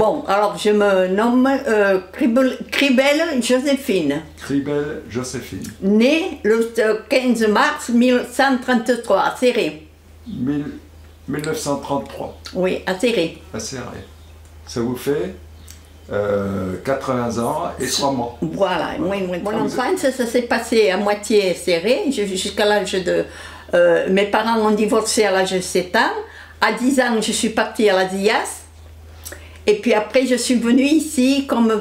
Bon, alors je me nomme Cribel Joséphine. Cribel Joséphine. Née le 15 mars 1933 à Céré. 1933. Oui, à Céré. À Céré. Ça vous fait 80 ans et 3 mois. Voilà, mon enfance, ça s'est passé à moitié Céré, jusqu'à l'âge de... mes parents ont divorcé à l'âge de 7 ans. À 10 ans, je suis partie à la ZIAS. Et puis après, je suis venue ici comme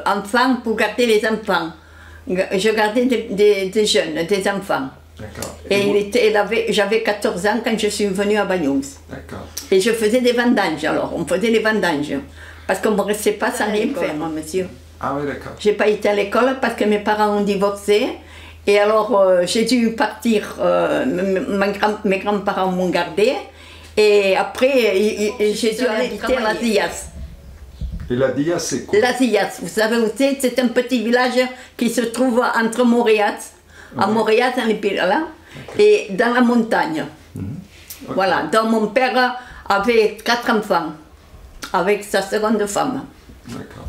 enfant pour garder les enfants. Je gardais des jeunes, des enfants. D'accord. Et j'avais 14 ans quand je suis venue à Bagnous. D'accord. Et je faisais des vendanges alors, on faisait les vendanges. Parce qu'on ne me restait pas sans rien faire, moi, monsieur. Ah oui, d'accord. J'ai pas été à l'école parce que mes parents ont divorcé. Et alors, j'ai dû partir, mes grands-parents m'ont gardé. Et après, j'ai dû habiter à la ZIAS. Et la DIAS, c'est quoi? La ZIAS, vous savez où c'est un petit village qui se trouve entre Montréal, à Montréal, dans les pays là, et dans la montagne. Okay. Voilà, donc mon père avait 4 enfants, avec sa seconde femme. D'accord.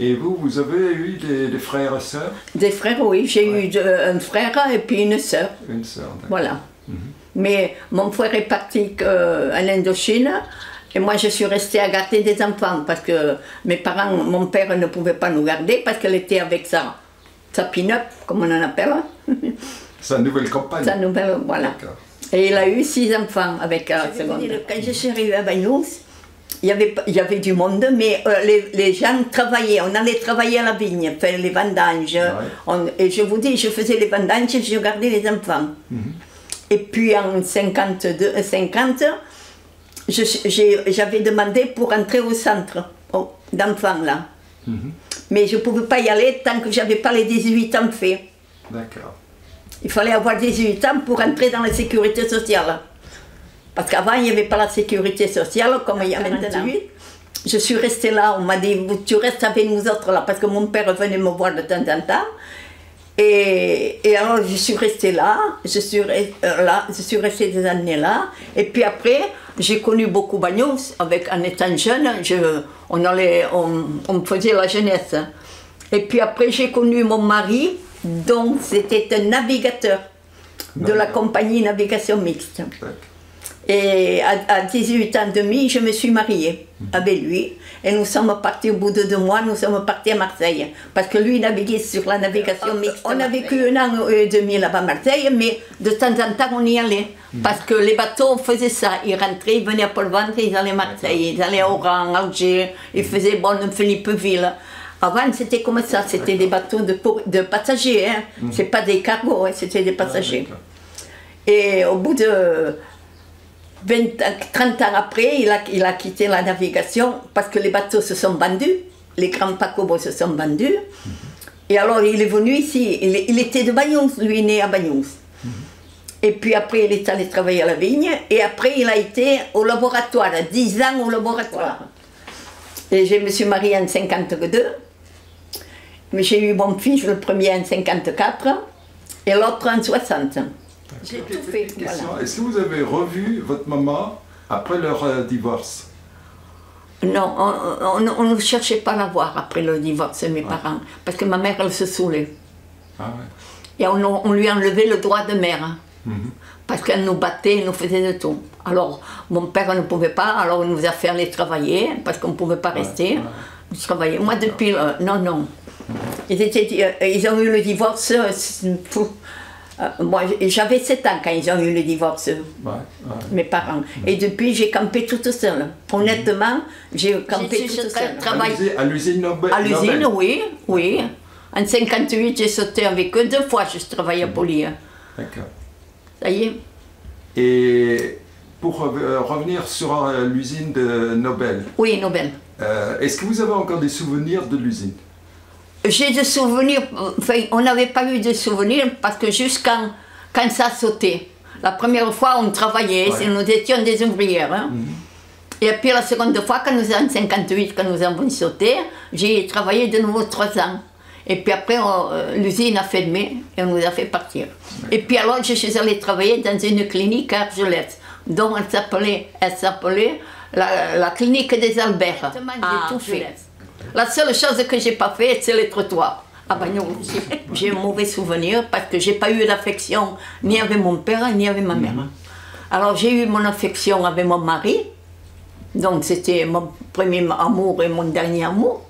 Et vous avez eu des frères et sœurs? Des frères, oui, j'ai eu un frère et puis une sœur. Une sœur, d'accord. Voilà. Mais mon frère est parti en Indochine. Et moi, je suis restée à garder des enfants parce que mes parents, mon père ne pouvait pas nous garder parce qu'elle était avec sa pin-up, comme on en appelle. Sa nouvelle compagne. Sa nouvelle, voilà. Et il a eu 6 enfants avec la seconde. Quand je suis arrivée à Bagnous, il y avait du monde, mais les gens travaillaient. On allait travailler à la vigne, faire les vendanges. Ouais. Et je vous dis, je faisais les vendanges et je gardais les enfants. Et puis en 50, j'avais demandé pour entrer au centre d'enfants là. Mais je ne pouvais pas y aller tant que je n'avais pas les 18 ans faits. D'accord. Il fallait avoir 18 ans pour entrer dans la sécurité sociale. Parce qu'avant, il n'y avait pas la sécurité sociale comme il y a maintenant. Je suis restée là, on m'a dit, tu restes avec nous autres là, parce que mon père venait me voir de temps en temps. Et alors je suis restée là, je suis restée des années là. Et puis après, j'ai connu beaucoup Bagnous, en étant jeune, on faisait la jeunesse. Et puis après, j'ai connu mon mari, donc c'était un navigateur de la compagnie Navigation Mixte. Et à 18 ans et demi, je me suis mariée avec lui. Et nous sommes partis au bout de 2 mois, nous sommes partis à Marseille. Parce que lui naviguait sur la navigation mixte. On a vécu 1 an et demi là-bas à Marseille, mais de temps en temps on y allait. Parce que les bateaux faisaient ça. Ils rentraient, ils venaient à Paul-Ventre, ils allaient à Marseille, ils allaient à Oran, Alger, ils faisaient Bonne-Philippeville. Avant c'était comme ça, c'était des bateaux de passagers. Hein. C'est pas des cargos, hein, c'était des passagers. Et au bout de 30 ans après, il a quitté la navigation parce que les bateaux se sont vendus, les grands paquebots se sont vendus. Et alors il est venu ici, il était de Bagnous, lui né à Bagnous. Et puis après il est allé travailler à la vigne et après il a été au laboratoire, 10 ans au laboratoire. Et je me suis mariée en 52, mais j'ai eu mon fils le premier en 54 et l'autre en 60. J'ai tout fait. Voilà. Est-ce que vous avez revu votre maman après leur divorce? Non, on ne cherchait pas à la voir après le divorce de mes parents, parce que ma mère, elle se saoulait. Ah ouais. Et on lui a enlevé le droit de mère, parce qu'elle nous battait, elle nous faisait de tout. Alors, mon père ne pouvait pas, alors il nous a fait aller travailler, parce qu'on ne pouvait pas rester. Travailler. Moi, depuis... non. Ils ont eu le divorce... moi, j'avais 7 ans quand ils ont eu le divorce, mes parents. Et depuis, j'ai campé toute seule. Honnêtement, j'ai campé toute seule. À l'usine Nobel? À l'usine, oui. En 58, j'ai sauté avec eux 2 fois, je travaillais à Poly. D'accord. Ça y est. Et pour revenir sur l'usine de Nobel. Oui, Nobel. Est-ce que vous avez encore des souvenirs de l'usine? J'ai des souvenirs, enfin, on n'avait pas eu de souvenirs parce que jusqu'à quand ça sautait. La première fois, on travaillait, nous étions des ouvrières. Hein. Et puis la seconde fois, en 58, quand nous avons sauté, j'ai travaillé de nouveau 3 ans. Et puis après, l'usine a fermé et on nous a fait partir. Et puis alors, je suis allée travailler dans une clinique à Argelès, dont elle s'appelait la clinique des Alberts. J'ai tout fait. La seule chose que j'ai pas fait, c'est les trottoirs. À Bagnols. J'ai un mauvais souvenir parce que j'ai pas eu d'affection ni avec mon père ni avec ma mère. Alors j'ai eu mon affection avec mon mari. Donc c'était mon premier amour et mon dernier amour.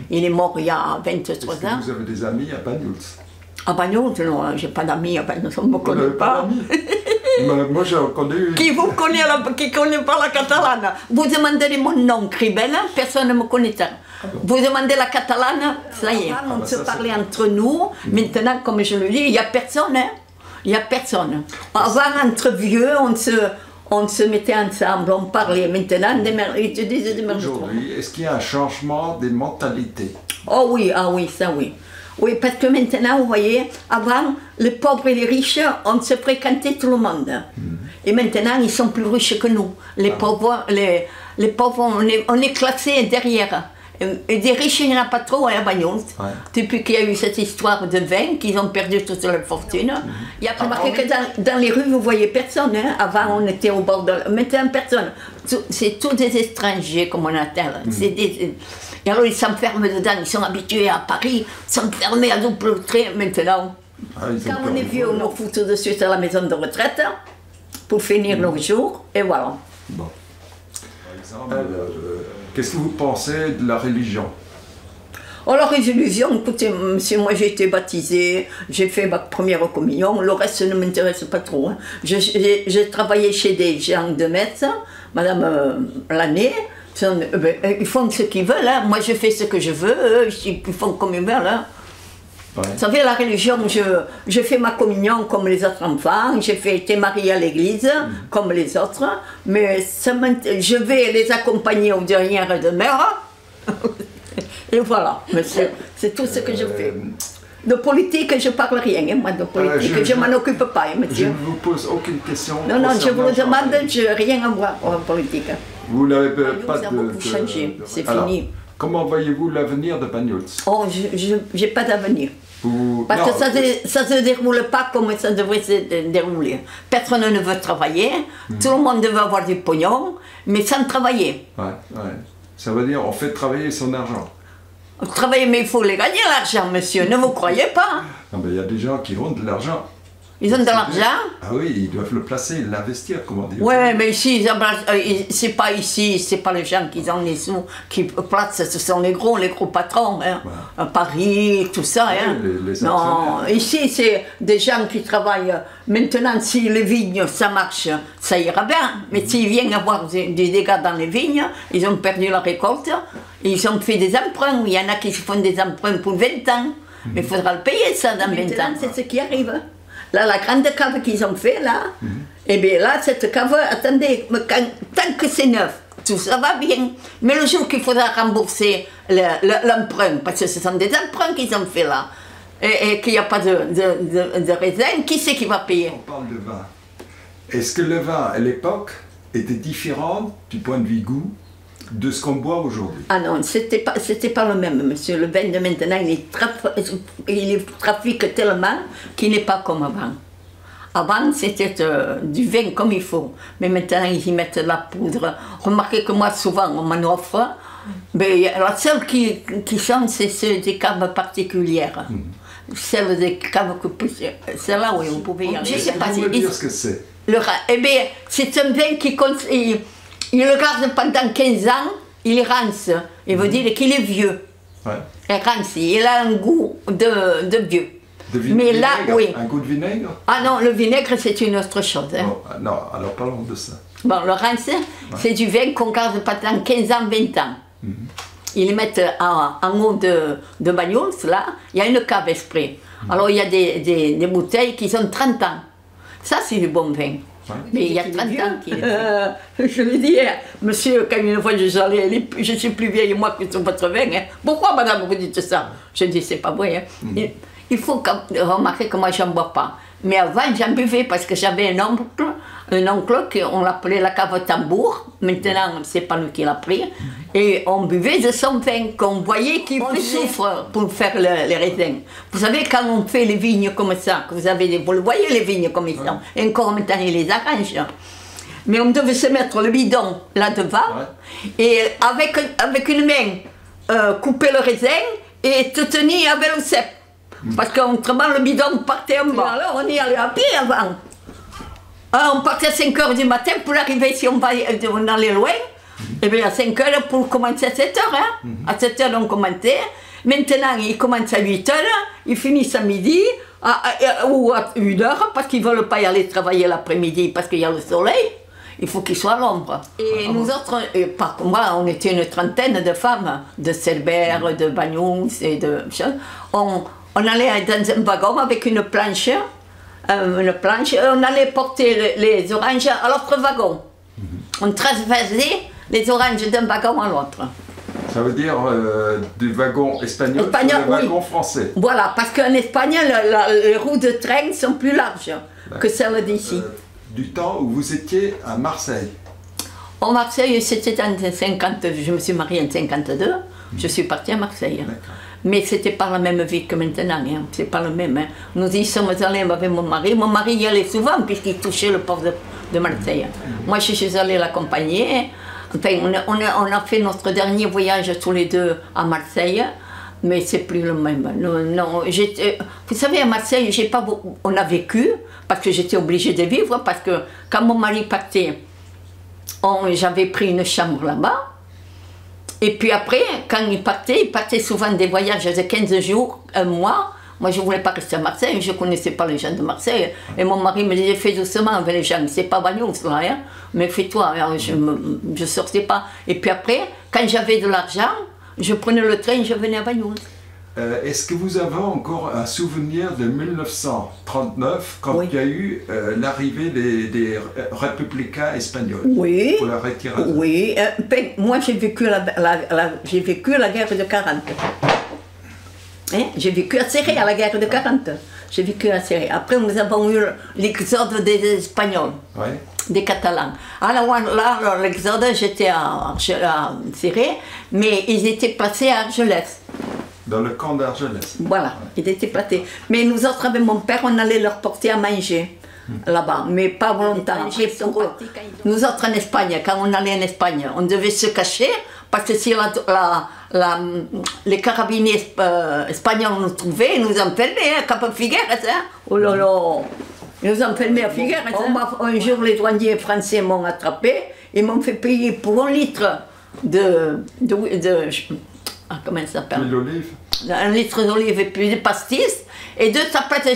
Il est mort il y a 23 ans. Est-ce que vous avez des amis à Bagnols? À Bagnols, non, j'ai pas d'amis à Bagnols, on ne me connaît pas. Moi j'ai connu... Qui vous connaît, qui connaît pas la catalane? Vous demandez mon nom, Cribel, personne ne me connaît. Vous demandez la catalane, ça y est, on se parlait entre nous. Maintenant, comme je le dis, il n'y a personne, hein. Il n'y a personne. Avant, entre vieux, on se mettait ensemble, on parlait. Maintenant, ils te disent des merdes. Aujourd'hui, est-ce qu'il y a un changement des mentalités? Oh oui, ah oui, ça oui. Oui, parce que maintenant, vous voyez, avant, les pauvres et les riches, on se fréquentait tout le monde. Et maintenant, ils sont plus riches que nous. Les pauvres, les pauvres, on est classés derrière. Et des riches, il n'y en a pas trop à Bagnols. Depuis qu'il y a eu cette histoire de vin, qu'ils ont perdu toute leur fortune. Il y a remarqué que dans les rues, vous ne voyez personne. Hein. Avant, on était au bord de... Maintenant, personne. C'est tous des étrangers, comme on appelle. Et alors, ils s'enferment dedans. Ils sont habitués à Paris, s'enfermer à double trait. Maintenant, quand on est vieux, on nous fout tout de suite à la maison de retraite pour finir nos jours. Et voilà. Bon. Qu'est-ce que vous pensez de la religion? Oh, la religion, écoutez, monsieur, moi j'ai été baptisée, j'ai fait ma première communion, le reste ne m'intéresse pas trop. Hein. J'ai travaillé chez des gens de Metz, Madame Lanné, ils font ce qu'ils veulent, hein. Moi je fais ce que je veux, eux, ils font comme ils veulent. Hein. Vous savez, la religion, je fais ma communion comme les autres enfants, j'ai été mariée à l'église comme les autres, mais je vais les accompagner aux dernières demeures. Et voilà, monsieur, c'est tout ce que je fais. De politique, je ne parle rien, hein, moi, de politique, je ne m'en occupe pas, hein, monsieur. Je ne vous pose aucune question. Non, non, je vous le demande, je n'ai rien à voir en politique. Vous n'avez pas de... beaucoup changé, c'est fini. Comment voyez-vous l'avenir de Bagnols? Oh, je n'ai pas d'avenir. Parce que ça ne se déroule pas comme ça devrait se dérouler. Personne ne veut travailler, tout le monde veut avoir du pognon, mais sans travailler. Ça veut dire on fait travailler son argent. Travailler, mais il faut les gagner l'argent, monsieur, ne vous croyez pas? Non, mais il y a des gens qui ont de l'argent. Ils ont de l'argent? Ah oui, ils doivent le placer, l'investir, comment dire. Oui, mais ici, c'est pas ici, c'est pas les gens qui ont les sous, qui placent, ce sont les gros patrons, hein. À Paris, tout ça. Hein. Non, ici, c'est des gens qui travaillent. Maintenant, si les vignes, ça marche, ça ira bien. Mais s'ils viennent avoir des dégâts dans les vignes, ils ont perdu la récolte, ils ont fait des emprunts. Il y en a qui se font des emprunts pour 20 ans. Mais il faudra le payer, ça, dans 20 ans. C'est ce qui arrive. Là, la grande cave qu'ils ont fait, là, et bien là, cette cave, attendez, tant que c'est neuf, tout ça va bien. Mais le jour qu'il faudra rembourser l'emprunt, parce que ce sont des emprunts qu'ils ont fait là, et qu'il n'y a pas de raisin, qui c'est qui va payer? On parle de vin. Est-ce que le vin, à l'époque, était différent du point de vue goût de ce qu'on boit aujourd'hui? Ah non, c'était pas le même, monsieur. Le vin de maintenant, il trafique tellement qu'il n'est pas comme avant. Avant, c'était du vin comme il faut. Mais maintenant, ils y mettent de la poudre. Remarquez que moi, souvent, on m'en offre. Mais la seule qui sont, c'est ceux des caves particulières. Celle des caves c'est là où on pouvait y aller. Je sais pas si... dire ce que c'est. Eh bien, c'est un vin qui... Il le garde pendant 15 ans, il rance. Il veut dire qu'il est vieux. Il rance, il a un goût de vieux. Mais là, oui. Un goût de vinaigre? Ah non, le vinaigre, c'est une autre chose. Hein. Oh, non, alors parlons de ça. Bon, le rance, c'est du vin qu'on garde pendant 15 ans, 20 ans. Ils les mettent en haut de Bagnols, là, il y a une cave exprès. Alors il y a des bouteilles qui ont 30 ans. Ça, c'est du bon vin. Mais il y a 30 ans qu'il est. Je lui dis, monsieur, quand une fois je suis plus vieille moi que sur votre vin. Hein. Pourquoi, madame, vous dites ça? Je dis, c'est pas vrai. Hein. Il faut remarquer que moi, je n'en bois pas. Mais avant, j'en buvais parce que j'avais un oncle qu'on l'appelait la cave tambour. Maintenant, c'est pas nous qui l'a pris. Et on buvait de son vin, qu'on voyait qu'il souffre pour faire les raisins. Vous savez, quand on fait les vignes comme ça, que vous le voyez les vignes comme ils sont, et encore maintenant, ils les arrangent. Mais on devait se mettre le bidon là-devant et avec une main couper le raisin et te tenir avec le cep. Parce qu'autrement le bidon partait en bas. Alors on y allait à pied avant. On partait à 5 h du matin pour arriver, si on allait loin, et bien à 5 h pour commencer à 7 h. Hein. À 7 h on commençait. Maintenant ils commencent à 8 h, ils finissent à midi ou à 1 h parce qu'ils ne veulent pas y aller travailler l'après-midi parce qu'il y a le soleil. Il faut qu'ils soient à l'ombre. Et nous autres, moi, on était une trentaine de femmes, de Cerbère, de Bagnous et de... On allait dans un wagon avec une planche, on allait porter les oranges à l'autre wagon. On traversait les oranges d'un wagon à l'autre. Ça veut dire du wagon espagnol sur le wagon français. Voilà, parce qu'en Espagne, les roues de train sont plus larges que celles d'ici. Du temps où vous étiez à Marseille. En Marseille, c'était en 50, je me suis mariée en 52, je suis partie à Marseille. Mais c'était pas la même vie que maintenant, hein. C'est pas le même. Hein. Nous y sommes allés avec mon mari y allait souvent puisqu'il touchait le port de Marseille. Moi je suis allée l'accompagner, enfin, on a fait notre dernier voyage tous les deux à Marseille, mais c'est plus le même. Non, vous savez, à Marseille, on a vécu, parce que j'étais obligée de vivre, parce que quand mon mari partait, j'avais pris une chambre là-bas. Et puis après, quand il partait souvent des voyages de 15 jours, un mois. Moi, je ne voulais pas rester à Marseille, je ne connaissais pas les gens de Marseille. Et mon mari me disait, fais doucement avec les gens, c'est pas Bagnous là, hein, mais fais-toi. Je ne sortais pas. Et puis après, quand j'avais de l'argent, je prenais le train, je venais à Bagnous. Est-ce que vous avez encore un souvenir de 1939, quand il y a eu l'arrivée des républicains espagnols pour la retirade? Oui, moi j'ai vécu la guerre de 40. Hein? J'ai vécu à Serré, à la guerre de 40. J'ai vécu à Serré. Après, nous avons eu l'exode des Espagnols, des Catalans. Alors là, l'exode, j'étais à Serré, mais ils étaient placés à Argelès. Dans le camp d'Argelès. Voilà, ils étaient placés. Mais nous autres, avec mon père, on allait leur porter à manger là-bas, mais pas longtemps. Après, nous autres en Espagne, quand on allait en Espagne, on devait se cacher, parce que si les carabiniers espagnols nous trouvaient, ils nous enfermaient, hein, Cap Figueres, hein. Oh là là, ils nous enfermaient à Figueres. Hein. Un jour, les douaniers français m'ont attrapé, ils m'ont fait payer pour 1 litre comment ça s'appelle? L'huile d'olive. 1 litre d'olive et puis de pastis, et 2 tablettes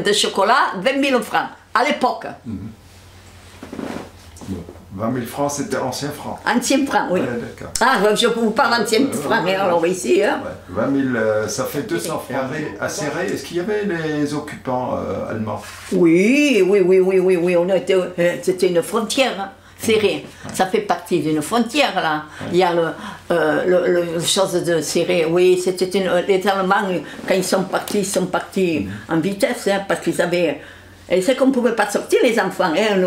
de chocolat, 20 000 francs, à l'époque. 20 000 francs, c'était ancien franc. Ancien franc, oui. Ouais, je vous parle ancien franc, alors ici. Hein. 20 000, ça fait 200 francs. À Serré, est-ce qu'il y avait les occupants allemands? Oui, c'était une frontière. Hein. Serré, ça fait partie d'une frontière là. Il y a le chose de Serré. Oui, c'était les Allemands, quand ils sont partis en vitesse, hein, parce qu'ils avaient. Et c'est qu'on ne pouvait pas sortir les enfants. Hein,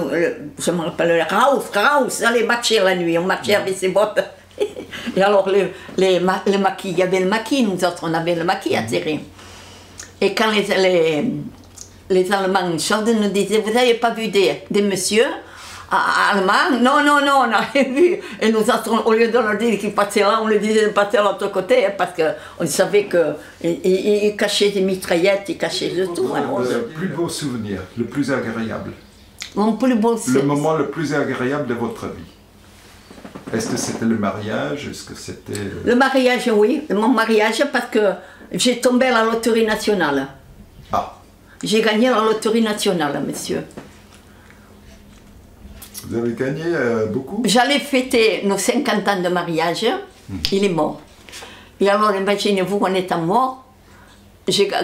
je me rappelle, Raus, allez marcher la nuit, on marchait avec ses bottes. Et alors les maquis, il y avait le maquis, nous autres on avait le maquis à Serré. Et quand les Allemands nous disaient, vous n'avez pas vu des messieurs allemands? Non, on n'a rien vu. Et nous, au lieu de leur dire qu'ils passaient là, on leur disait de passer de l'autre côté, hein, parce qu'on savait qu'ils cachaient des mitraillettes, ils cachaient de tout. Le plus beau souvenir, le plus agréable? Mon plus beau souvenir. Le moment le plus agréable de votre vie? Est-ce que c'était le mariage? Est-ce que c'était... Le mariage, oui. Mon mariage, parce que j'ai tombé à la loterie nationale. Ah. J'ai gagné la loterie nationale, monsieur. Vous avez gagné beaucoup? J'allais fêter nos 50 ans de mariage, il est mort. Et alors, imaginez-vous, en étant mort,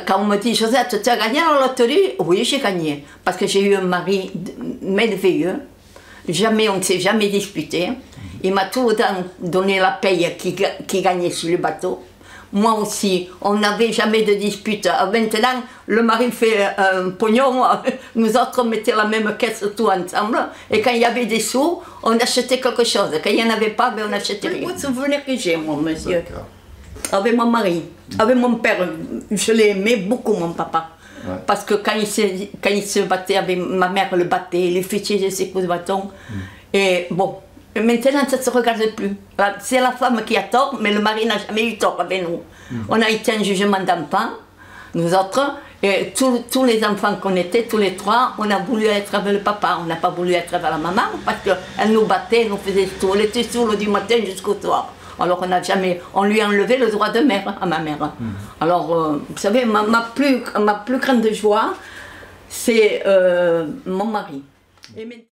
quand on me dit, Josette, tu as gagné la loterie? Oui, j'ai gagné, parce que j'ai eu un mari merveilleux. On ne s'est jamais disputé. Il m'a tout le temps donné la paye qui gagnait sur le bateau. Moi aussi, on n'avait jamais de dispute. Maintenant, le mari fait un pognon, nous autres on mettait la même caisse tout ensemble. Et quand il y avait des sous, on achetait quelque chose. Quand il n'y en avait pas, ben on n'achetait rien. C'est le souvenir que j'ai, moi, monsieur. Avec mon mari, avec mon père. Je l'ai aimé beaucoup, mon papa. Parce que quand il se battait avec ma mère, le battait, les fichait de ses coups de bâton. Et bon, maintenant ça ne se regarde plus. C'est la femme qui a tort, mais le mari n'a jamais eu tort avec nous. On a été un jugement d'enfant, nous autres, et tous les enfants qu'on était, tous les trois, on a voulu être avec le papa, on n'a pas voulu être avec la maman, parce qu'elle nous battait, elle nous faisait tout, elle était saoule du matin jusqu'au soir. Alors on lui a enlevé le droit de mère à ma mère. Alors, vous savez, ma plus grande joie, c'est mon mari.